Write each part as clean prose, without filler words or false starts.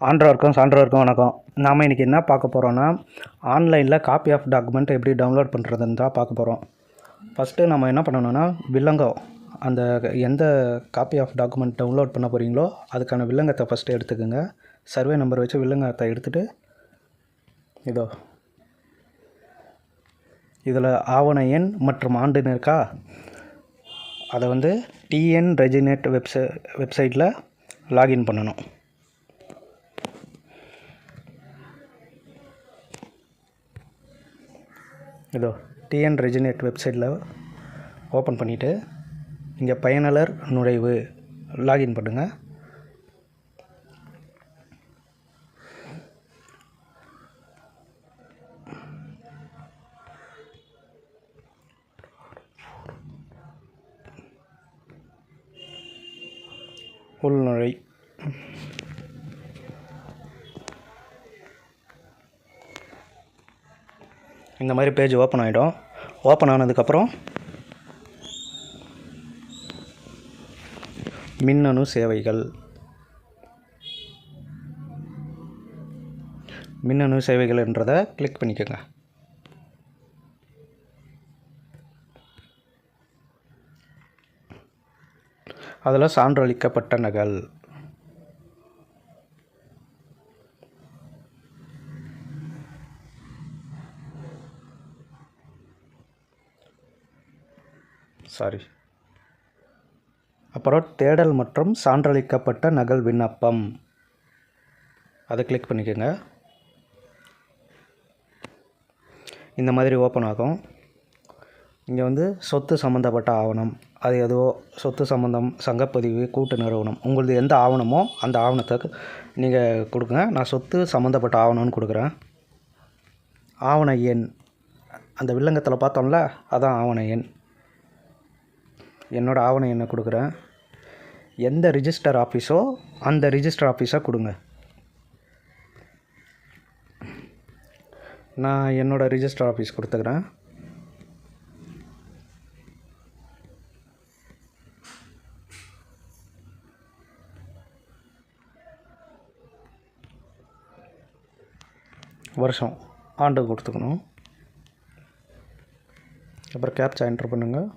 ஆன்றோருக்கும் சான்றோருக்கும் வணக்கம். நாம் இன்றைக்கி என்ன பார்க்க போகிறோன்னா, ஆன்லைனில் காப்பி ஆஃப் டாக்குமெண்ட் எப்படி டவுன்லோட் பண்ணுறதுன்னு தான் பார்க்க போகிறோம். ஃபஸ்ட்டு நம்ம என்ன பண்ணணுன்னா, வில்லங்கம் அந்த எந்த காப்பி ஆஃப் டாக்குமெண்ட் டவுன்லோட் பண்ண போகிறீங்களோ அதுக்கான வில்லங்கத்தை ஃபஸ்ட்டு எடுத்துக்கோங்க. சர்வே நம்பர் வச்சு வில்லங்கத்தை எடுத்துகிட்டு இதில் ஆவண எண் மற்றும் ஆண்டுன்னு இருக்கா, அதை டிஎன் ரெஜினேட் வெப்சைட்டில் லாகின் பண்ணணும். டிஎன் ரெஜினேட் வெப்சைட்டில் ஓப்பன் பண்ணிவிட்டு இங்கே பயனாளர் நுழைவு லாகின் பண்ணுங்கள். உள்நுழை இந்த மாதிரி பேஜ் ஓப்பன் ஆகிடும். ஓப்பன் ஆனதுக்கப்புறம் மின்னணு சேவைகள்ன்றதை கிளிக் பண்ணிக்கோங்க. அதில் சான்றளிக்கப்பட்ட நகல் அப்புறம் தேடல் மற்றும் சான்றளிக்கப்பட்ட நகல் விண்ணப்பம் அதை கிளிக் பண்ணிக்கோங்க. இந்த மாதிரி ஓப்பன் ஆகும். இங்கே சொத்து சம்மந்தப்பட்ட ஆவணம், அது எதுவோ சொத்து சம்மந்தம், சங்கப்பதிவு, கூட்டு நிறுவனம், உங்களது எந்த ஆவணமோ அந்த ஆவணத்துக்கு நீங்கள் கொடுக்குங்க. நான் சொத்து சம்மந்தப்பட்ட ஆவணம்னு கொடுக்குறேன். ஆவண எண் அந்த வில்லங்கத்தில் பார்த்தோம்ல, அதான் ஆவண எண். என்னோடய ஆவண எண்ணை கொடுக்குறேன். எந்த ரிஜிஸ்டர் ஆஃபீஸோ அந்த ரிஜிஸ்டர் ஆஃபீஸாக கொடுங்க. நான் என்னோடய ரிஜிஸ்டர் ஆஃபீஸ் கொடுத்துக்கிறேன். வருஷம் ஆண்டு கொடுத்துக்கணும். அப்புறம் கேப்சா என்ட்ரு பண்ணுங்கள்.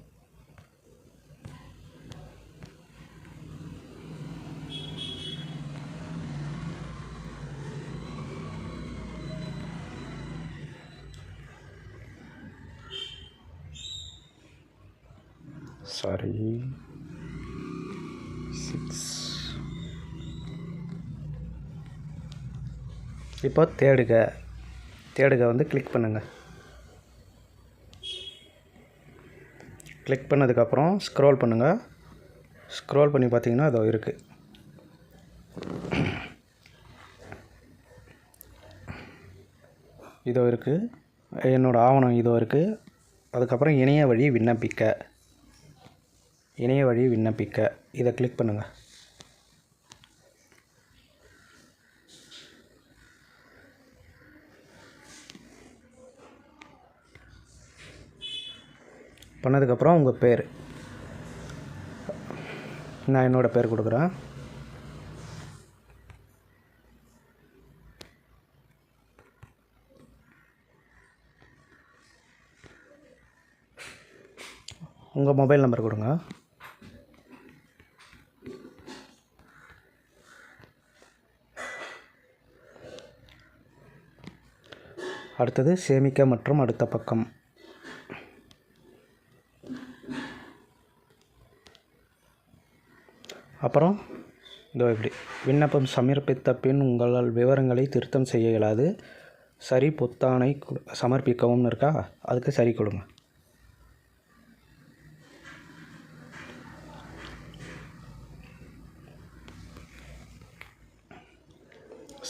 இப்போ தேடுக கிளிக் பண்ணுங்கள். கிளிக் பண்ணதுக்கப்புறம் ஸ்க்ரோல் பண்ணுங்கள். ஸ்க்ரோல் பண்ணி பார்த்தீங்கன்னா அதோ இருக்குது. இதோ இருக்குது, என்னோடய ஆவணம் இதோ இருக்குது. அதுக்கப்புறம் இணைய வழி விண்ணப்பிக்க இதை கிளிக் பண்ணுங்கள். பண்ணதுக்கப்புறம் உங்கள் பேர், நான் என்னோடய பேர் கொடுக்குறேன். உங்கள் மொபைல் நம்பர் கொடுங்க. அடுத்தது சேமிக்க மற்றும் அடுத்த பக்கம். அப்புறம் இப்படி விண்ணப்பம் சமர்ப்பித்த பின் உங்களால் விவரங்களை திருத்தம் செய்ய இயலாது, சரி பொத்தானை சமர்ப்பிக்கவும்னு இருக்கா, அதுக்கு சரி கொடுங்க.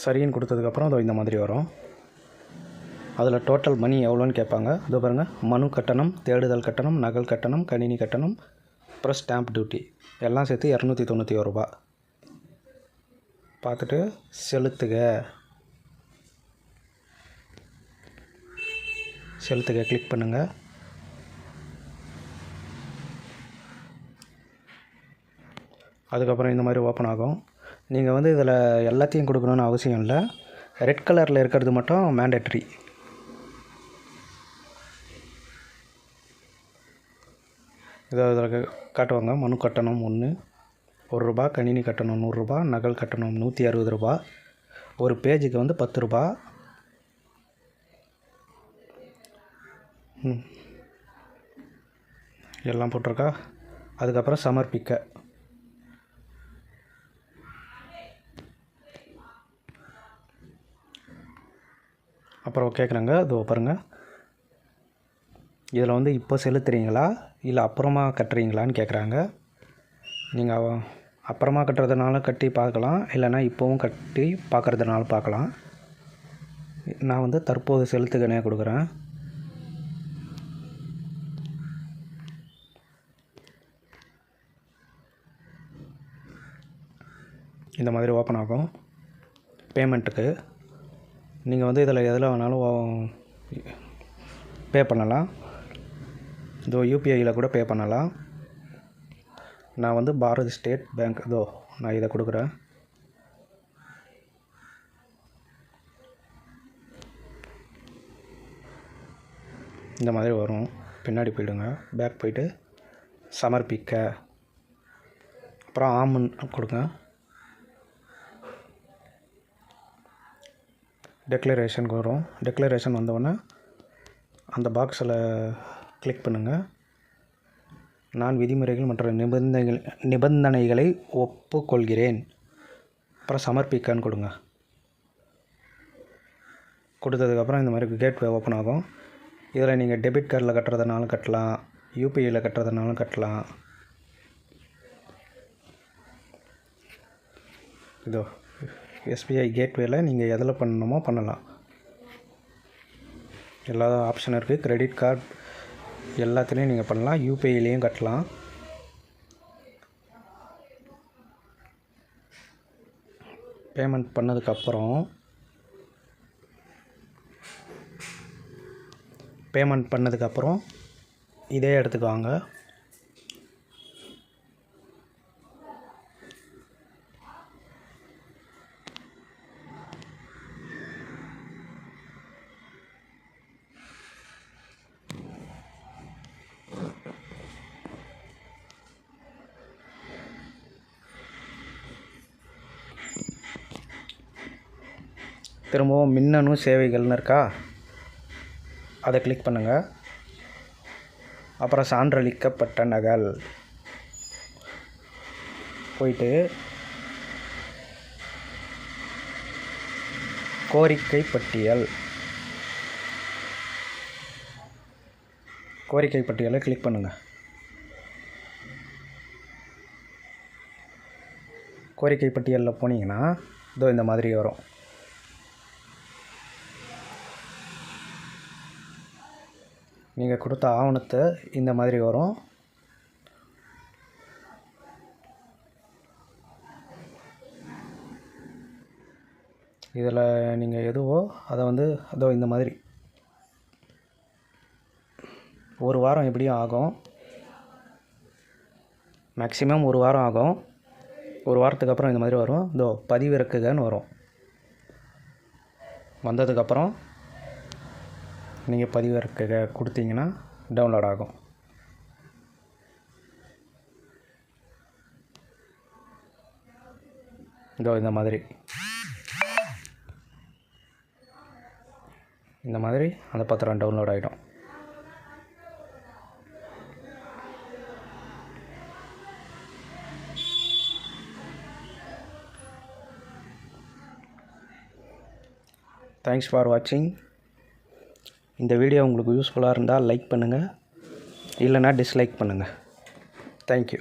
சரின்னு கொடுத்ததுக்கப்புறம் அதோ இந்த மாதிரி வரும். அதில் டோட்டல் மணி எவ்வளோன்னு கேட்பாங்க. இதோ பாருங்கள், மனு கட்டணம், தேடுதல் கட்டணம், நகல் கட்டணம், கணினி கட்டணம், அப்புறம் ஸ்டாம்ப் டியூட்டி எல்லாம் சேர்த்து 291 ரூபா. பார்த்துட்டு செலுத்துக கிளிக் பண்ணுங்கள். அதுக்கப்புறம் இந்த மாதிரி ஓப்பன் ஆகும். நீங்கள் வந்து இதில் எல்லாத்தையும் கொடுக்கணுன்னு அவசியம் இல்லை. ரெட் கலரில் இருக்கிறது மட்டும் மேண்டேட்ரி. இதை இதில் காட்டுவாங்க. மனு கட்டணம் 1 ரூபா, கணினி கட்டணம் 100 ரூபா, நகல் கட்டணம் 160 ரூபா, ஒரு பேஜுக்கு வந்து 10 ரூபா. எல்லாம் போட்டிருக்கா. அதுக்கப்புறம் சமர்ப்பிக்க. அப்புறம் கேட்குறாங்க, இதோ பாருங்கள், இதில் வந்து இப்போ செலுத்துறீங்களா இல்லை அப்புறமா கட்டுறீங்களான்னு கேட்குறாங்க. நீங்கள் அப்புறமா கட்டுறதுனால கட்டி பார்க்கலாம், இல்லைனா இப்போவும் கட்டி பார்க்குறதுனால பார்க்கலாம். நான் வந்து தற்போது செலுத்துகனே கொடுக்குறேன். இந்த மாதிரி ஓப்பன் ஆகும். பேமெண்ட்டுக்கு நீங்கள் வந்து இதில் எதில் வேணாலும் பே பண்ணலாம். இதோ யூபிஐயில் கூட பே பண்ணலாம். நான் வந்து பாரத் ஸ்டேட் பேங்க், இதோ நான் இதை கொடுக்குறேன். இந்த மாதிரி வரும். பின்னாடி போயிடுங்க, பேக் போயிட்டு சமர்ப்பிக்க, அப்புறம் ஆமன் கொடுங்க. டெக்ளரேஷனுக்கு வரும். டெக்ளரேஷன் வந்தோடனே அந்த பாக்ஸில் கிளிக் பண்ணுங்கள். நான் விதிமுறைகள் மற்றும் நிபந்தனைகளை ஒப்புக்கொள்கிறேன். அப்புறம் சமர்ப்பிக்கன்னு கொடுங்க. கொடுத்ததுக்கப்புறம் இந்த மாதிரி கேட்வே ஓப்பன் ஆகும். இதில் நீங்கள் டெபிட் கார்டில் கட்டுறதுனாலும் கட்டலாம், யூபிஐயில் கட்டுறதுனாலும் கட்டலாம். இதோ எஸ்பிஐ கேட்வேயில் நீங்கள் எதில் பண்ணணுமோ பண்ணலாம். எல்லா ஆப்ஷனும் இருக்குது. கிரெடிட் கார்டு எல்லாத்துலேயும் நீங்கள் பண்ணலாம், யூபிஐலேயும் கட்டலாம். பேமெண்ட் பண்ணதுக்கப்புறம் இதே இடத்துக்கு வாங்க. திரும்பவும் மின்னணு சேவைகள்னு இருக்கா, அதை கிளிக் பண்ணுங்கள். அப்புறம் சான்றளிக்கப்பட்ட நகல் போயிட்டு கோரிக்கை பட்டியலை கிளிக் பண்ணுங்கள். கோரிக்கை பட்டியலில் போனீங்கன்னா இதோ இந்த மாதிரி வரும். நீங்கள் கொடுத்த ஆவணத்தை இந்த மாதிரி வரும். இதில் நீங்கள் எதுவோ அதை வந்து அதோ இந்த மாதிரி ஒரு வாரம் எப்படியும் ஆகும். மேக்ஸிமம் ஒரு வாரம் ஆகும். ஒரு வாரத்துக்கு அப்புறம் இந்த மாதிரி வரும். இதோ பதிவிறக்குகன்னு வரும். வந்ததுக்கப்புறம் நீங்கள் பதிவிறக்க கொடுத்தீங்கன்னா டவுன்லோட் ஆகும். இதோ இந்த மாதிரி அந்த பத்திரம் டவுன்லோட் ஆகிடும். தேங்க்ஸ் ஃபார் வாட்சிங். இந்த வீடியோ உங்களுக்கு யூஸ்ஃபுல்லாக இருந்தால் லைக் பண்ணுங்கள், இல்லைனா டிஸ்லைக் பண்ணுங்கள். தேங்க்யூ.